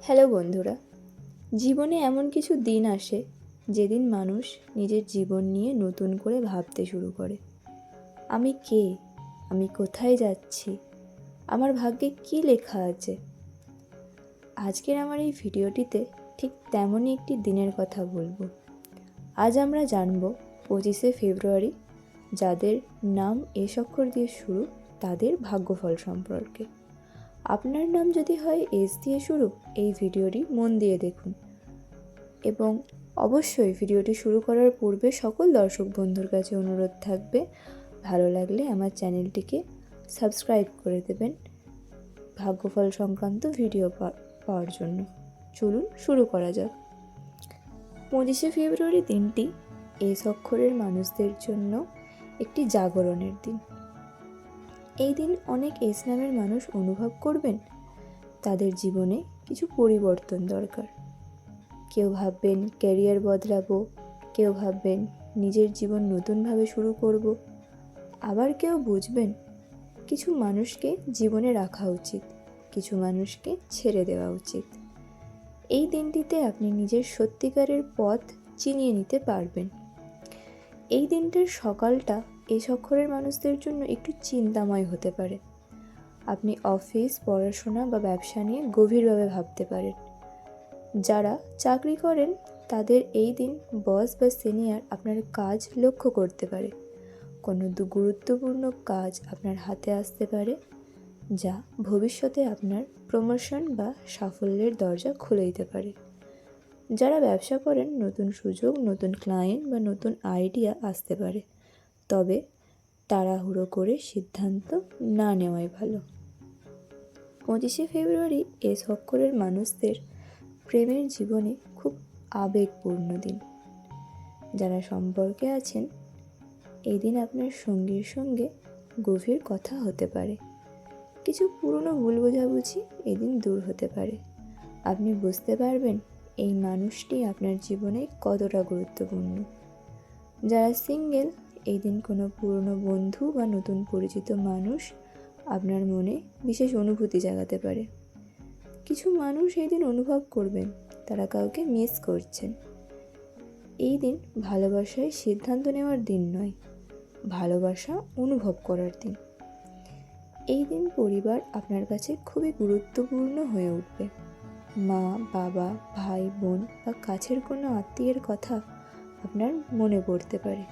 Hello বন্ধুরা, জীবনে এমন কিছু দিন আসে যেদিন মানুষ নিজের জীবন নিয়ে নতুন করে ভাবতে শুরু করে। আমি কে? আমি কোথায় যাচ্ছি? আমার ভাগ্যে কী লেখা আছে? আজকের আমার এই ভিডিওটিতে ঠিক তেমনই একটি দিনের কথা বলবো। আজ আমরা জানব 25শে ফেব্রুয়ারি, যাদের নাম এস অক্ষর দিয়ে শুরু, তাদের ভাগ্যফল সম্পর্কে। আপনার নাম যদি হয় এস দিয়ে শুরু, এই ভিডিওটি মন দিয়ে দেখুন এবং অবশ্যই ভিডিওটি শুরু করার পূর্বে সকল দর্শক বন্ধুর কাছে অনুরোধ থাকবে, ভালো লাগলে আমার চ্যানেলটিকে সাবস্ক্রাইব করে দেবেন ভাগ্যফল সংক্রান্ত ভিডিও পাওয়ার জন্য। চলুন শুরু করা যাক। 25শে ফেব্রুয়ারি দিনটি এস অক্ষরের মানুষদের জন্য একটি জাগরণের দিন। এই দিন অনেক এস নামের মানুষ অনুভব করবেন তাদের জীবনে কিছু পরিবর্তন দরকার। কেউ ভাববেন ক্যারিয়ার বদলাবো, কেউ ভাববেন নিজের জীবন নতুনভাবে শুরু করব, আবার কেউ বুঝবেন কিছু মানুষকে জীবনে রাখা উচিত, কিছু মানুষকে ছেড়ে দেওয়া উচিত। এই দিনটিতে আপনি নিজের সত্যিকারের পথ চিনিয়ে নিতে পারবেন। এই দিনটার সকালটা এস অক্ষরের মানুষদের জন্য একটু চিন্তাময় হতে পারে। আপনি অফিস, পড়াশোনা বা ব্যবসা নিয়ে গভীরভাবে ভাবতে পারেন। যারা চাকরি করেন তাদের এই দিন বস বা সিনিয়র আপনার কাজ লক্ষ্য করতে পারে। কোনো গুরুত্বপূর্ণ কাজ আপনার হাতে আসতে পারে, যা ভবিষ্যতে আপনার প্রমোশন বা সাফল্যের দরজা খুলে দিতে পারে। যারা ব্যবসা করেন, নতুন সুযোগ, নতুন ক্লায়েন্ট বা নতুন আইডিয়া আসতে পারে, তবে তাড়াহুড়ো করে সিদ্ধান্ত না নেওয়াই ভালো। 25শে ফেব্রুয়ারি এস অক্ষরের মানুষদের প্রেমের জীবনে খুব আবেগপূর্ণ দিন। যারা সম্পর্কে আছেন, এই দিন আপনার সঙ্গীর সঙ্গে গভীর কথা হতে পারে। কিছু পুরনো ভুল বোঝাবুঝি এই দিন দূর হতে পারে। আপনি বুঝতে পারবেন এই মানুষটি আপনার জীবনে কতটা গুরুত্বপূর্ণ। যারা সিঙ্গেল, এই দিন কোনো পুরনো বন্ধু বা নতুন পরিচিত মানুষ আপনার মনে বিশেষ অনুভূতি জাগাতে পারে। কিছু মানুষ এই দিন অনুভব করবেন তারা কাউকে মিস করছেন। এই দিন ভালোবাসায় সিদ্ধান্ত নেওয়ার দিন নয়, ভালোবাসা অনুভব করার দিন। এই দিন পরিবার আপনার কাছে খুবই গুরুত্বপূর্ণ হয়ে উঠবে। মা, বাবা, ভাই, বোন বা কাছের কোনো আত্মীয়ের কথা আপনার মনে পড়তে পারে।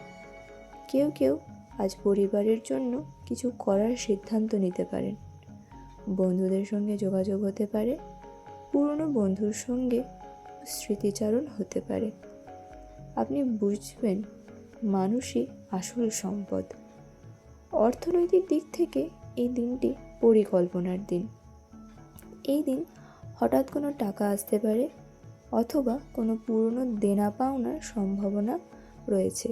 কেউ কেউ আজ পরিবারের জন্য কিছু করার সিদ্ধান্ত নিতে পারেন। বন্ধুদের সঙ্গে যোগাযোগ হতে পারে, পুরনো বন্ধুর সঙ্গে স্মৃতিচারণ হতে পারে। আপনি বুঝবেন মানুষই আসল সম্পদ। অর্থনৈতিক দিক থেকে এই দিনটি পরিকল্পনার দিন। এই দিন হঠাৎ কোনো টাকা আসতে পারে অথবা কোনো পুরনো দেনা পাওনার সম্ভাবনা রয়েছে।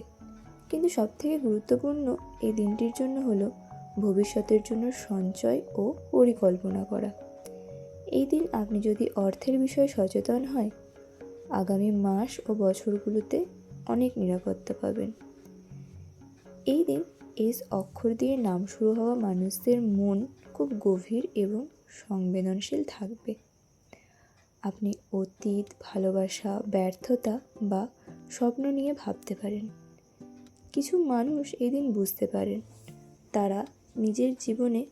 কিন্তু সবথেকে গুরুত্বপূর্ণ এই দিনটির জন্য হলো ভবিষ্যতের জন্য সঞ্চয় ও পরিকল্পনা করা। এই দিন আপনি যদি অর্থের বিষয়ে সচেতন হয়, আগামী মাস ও বছরগুলোতে অনেক নিরাপত্তা পাবেন। এই দিন এস অক্ষর দিয়ে নাম শুরু হওয়া মানুষদের মন খুব গভীর এবং সংবেদনশীল থাকবে। আপনি অতীত, ভালোবাসা, ব্যর্থতা বা স্বপ্ন নিয়ে ভাবতে পারেন। কিছু মানুষ এই দিন বুঝতে পারেন তারা নিজের জীবনে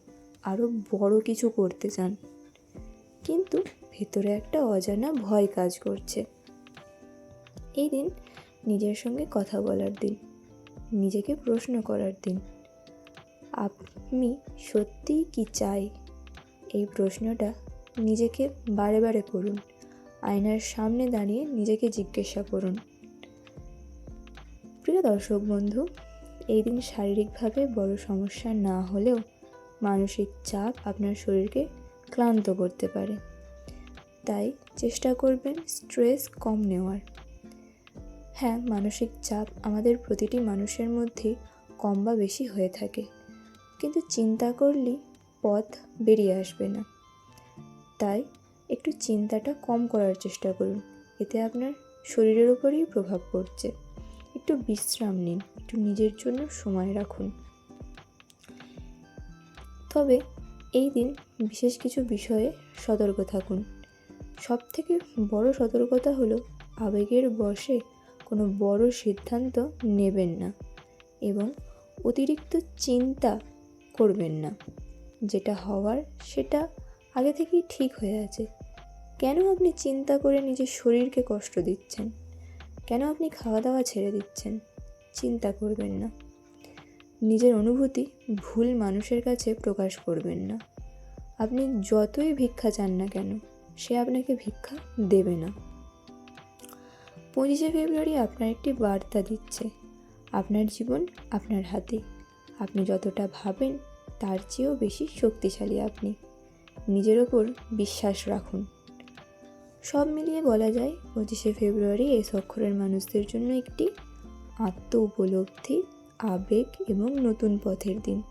আরও বড় কিছু করতে চান, কিন্তু ভেতরে একটা অজানা ভয় কাজ করছে। এই দিন নিজের সঙ্গে কথা বলার দিন, নিজেকে প্রশ্ন করার দিন। আমি সত্যিই কি চাই? এই প্রশ্নটা নিজেকে বারে বারে করুন। আয়নার সামনে দাঁড়িয়ে নিজেকে জিজ্ঞাসা করুন। প্রিয় দর্শক বন্ধু, এই দিন শারীরিকভাবে বড় সমস্যা না হলেও মানসিক চাপ আপনার শরীরকে ক্লান্ত করতে পারে। তাই চেষ্টা করবেন স্ট্রেস কম নেওয়ার। হ্যাঁ, মানসিক চাপ আমাদের প্রতিটি মানুষের মধ্যেই কম বা বেশি হয়ে থাকে, কিন্তু চিন্তা করলেই পথ বেরিয়ে আসবে না। তাই একটু চিন্তাটা কম করার চেষ্টা করুন, এতে আপনার শরীরের উপরেই প্রভাব পড়ছে। একটু বিশ্রাম নিন, একটু নিজের জন্য সময় রাখুন। তবে এই দিন বিশেষ কিছু বিষয়ে সতর্ক থাকুন। সবথেকে বড় সতর্কতা হলো আবেগের বশে কোনো বড় সিদ্ধান্ত নেবেন না এবং অতিরিক্ত চিন্তা করবেন না। যেটা হওয়ার সেটা আগে থেকেই ঠিক হয়ে আছে। কেন আপনি চিন্তা করে নিজের শরীরকে কষ্ট দিচ্ছেন? কেন আপনি খাওয়া দাওয়া ছেড়ে দিচ্ছেন? চিন্তা করবেন না। নিজের অনুভূতি ভুল মানুষের কাছে প্রকাশ করবেন না। আপনি যতই ভিক্ষা চান না কেন, সে আপনাকে ভিক্ষা দেবে না। 25শে ফেব্রুয়ারি আপনার একটি বার্তা দিচ্ছে, আপনার জীবন আপনার হাতে। আপনি যতটা ভাবেন তার চেয়েও বেশি শক্তিশালী আপনি। নিজের ওপর বিশ্বাস রাখুন। সব মিলিয়ে বলা যায় 25শে ফেব্রুয়ারি এস অক্ষরের মানুষদের জন্য একটি আত্ম উপলব্ধি, আবেগ এবং নতুন পথের দিন।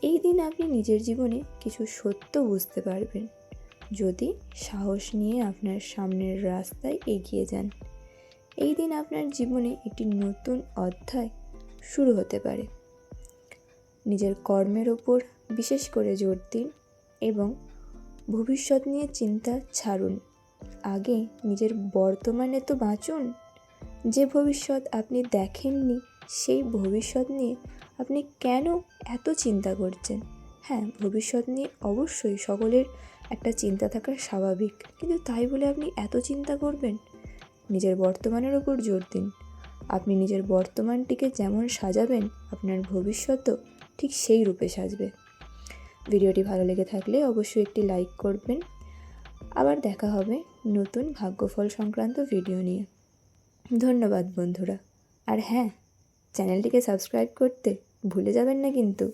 এই দিন আপনি নিজের জীবনে কিছু সত্য বুঝতে পারবেন যদি সাহস নিয়ে আপনার সামনের রাস্তায় এগিয়ে যান। এই দিন আপনার জীবনে একটি নতুন অধ্যায় শুরু হতে পারে। নিজের কর্মের ওপর বিশেষ করে জোর দিন এবং ভবিষ্যৎ নিয়ে চিন্তা ছাড়ুন। আগে নিজের বর্তমানে তো বাঁচুন। যে ভবিষ্যৎ আপনি দেখেননি সেই ভবিষ্যৎ নিয়ে আপনি কেন এত চিন্তা করছেন? হ্যাঁ, ভবিষ্যৎ নিয়ে অবশ্যই সকলের একটা চিন্তা থাকা স্বাভাবিক, কিন্তু তাই বলে আপনি এত চিন্তা করবেন? নিজের বর্তমানের ওপর জোর দিন। আপনি নিজের বর্তমানটিকে যেমন সাজাবেন, আপনার ভবিষ্যৎও ঠিক সেই রূপে সাজবে। ভিডিওটি ভালো লেগে থাকলে অবশ্যই একটি লাইক করবেন। আবার দেখা হবে নতুন ভাগ্যফল সংক্রান্ত ভিডিও নিয়ে। ধন্যবাদ বন্ধুরা। আর হ্যাঁ, চ্যানেলটিকে সাবস্ক্রাইব করতে ভুলে যাবেন না কিন্তু।